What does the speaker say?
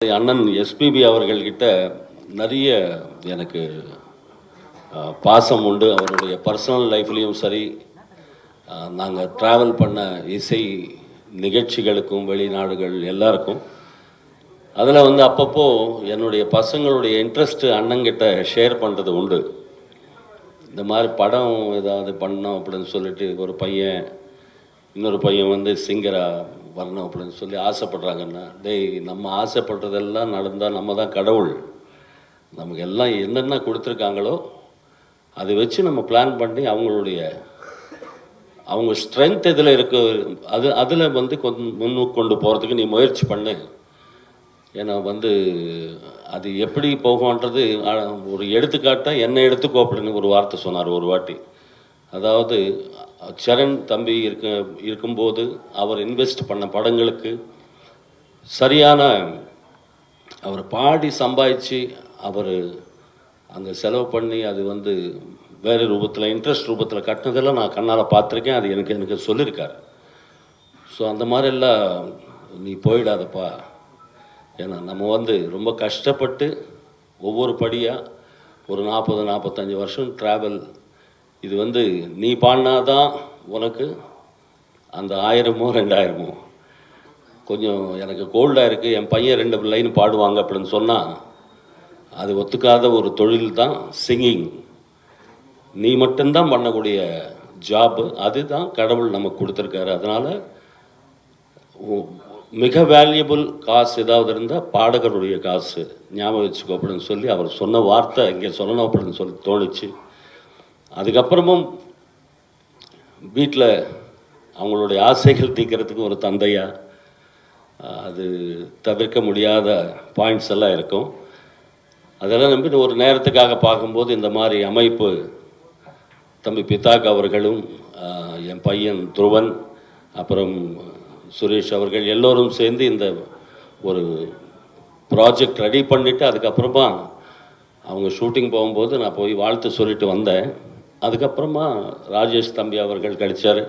அண்ணன் எஸ்பிபி அவர்கள்கிட்ட நிறைய எனக்கு பாசம் உண்டு. அவருடைய பர்சனல் லைஃப்லேயும் சரி, நாங்கள் ட்ராவல் பண்ண இசை நிகழ்ச்சிகளுக்கும் வெளிநாடுகள் எல்லாருக்கும் அதில் அப்பப்போ என்னுடைய பசங்களுடைய இன்ட்ரெஸ்ட்டு அண்ணங்கிட்ட ஷேர் பண்ணுறது உண்டு. இந்த மாதிரி படம் ஏதாவது பண்ணோம் அப்படின்னு சொல்லிட்டு ஒரு பையன் இன்னொரு பையன் சிங்கராக வரணும் அப்படின்னு சொல்லி ஆசைப்படுறாங்கன்னா, டேய் நம்ம ஆசைப்படுறதெல்லாம் நடந்தால் நம்ம தான் கடவுள். நமக்கு எல்லாம் என்னென்ன கொடுத்துருக்காங்களோ அதை வச்சு நம்ம பிளான் பண்ணி அவங்க ஸ்ட்ரென்த் எதில் இருக்கு அதில் கொஞ்சம் முன்னுக்கு கொண்டு போகிறதுக்கு நீ முயற்சி பண்ணு. ஏன்னா அது எப்படி போகும்ன்றது ஒரு எடுத்துக்காட்டாக என்னை எடுத்துக்கோ அப்படின்னு ஒரு வார்த்தை சொன்னார் ஒரு வாட்டி. அதாவது சரண் தம்பி இருக்கும்போது அவர் இன்வெஸ்ட் பண்ண படங்களுக்கு சரியான அவர் பாடி சம்பாதிச்சு அவர் அங்கே செலவு பண்ணி அது வேறு ரூபத்தில் இன்ட்ரெஸ்ட் ரூபத்தில் கட்டினதெல்லாம் நான் கண்ணால் பார்த்துருக்கேன். அது எனக்கு சொல்லியிருக்காரு. ஸோ அந்த மாதிரிலாம் நீ போயிடாதப்பா. ஏன்னா நம்ம ரொம்ப கஷ்டப்பட்டு ஒவ்வொரு படியாக ஒரு 40-45 வருஷம் ட்ராவல். இது நீ பாடினாதான் உனக்கு அந்த 1000மோ 2000மோ. கொஞ்சம் எனக்கு கோல்டாக இருக்குது, என் பையன் 2 லைன் பாடுவாங்க அப்படின்னு சொன்னால் அது ஒத்துக்காத ஒரு தொழில் தான் சிங்கிங். நீ மட்டும்தான் பண்ணக்கூடிய ஜாப்பு. அதுதான் கடவுள் நமக்கு கொடுத்துருக்காரு. அதனால் மிக வேல்யூபிள் காசு ஏதாவது இருந்தால் பாடகருடைய காசு ஞாபகம் வச்சுக்கோ அப்படின்னு சொல்லி அவர் சொன்ன வார்த்தை இங்கே சொல்லணும் அப்படின்னு சொல்லி தோணுச்சு. அதுக்கப்புறமும் வீட்டில் அவங்களுடைய ஆசைகள் தீர்க்கிறதுக்கு ஒரு தந்தையாக அது தவிர்க்க முடியாத பாயிண்ட்ஸ் எல்லாம் இருக்கும். அதெல்லாம் நம்பி ஒரு நேரத்துக்காக பார்க்கும்போது இந்த மாதிரி அமைப்பு தம்பி பிதாக் அவர்களும் என் பையன் துருவன் அப்புறம் சுரேஷ் அவர்கள் எல்லோரும் சேர்ந்து இந்த ஒரு ப்ராஜெக்ட் ரெடி பண்ணிவிட்டு அதுக்கப்புறமா அவங்க ஷூட்டிங் போகும்போது நான் போய் வாழ்த்து சொல்லிட்டு வந்தேன். அதுக்கப்புறமா ராஜேஷ் தம்பி அவர்கள் கிடைச்சார்.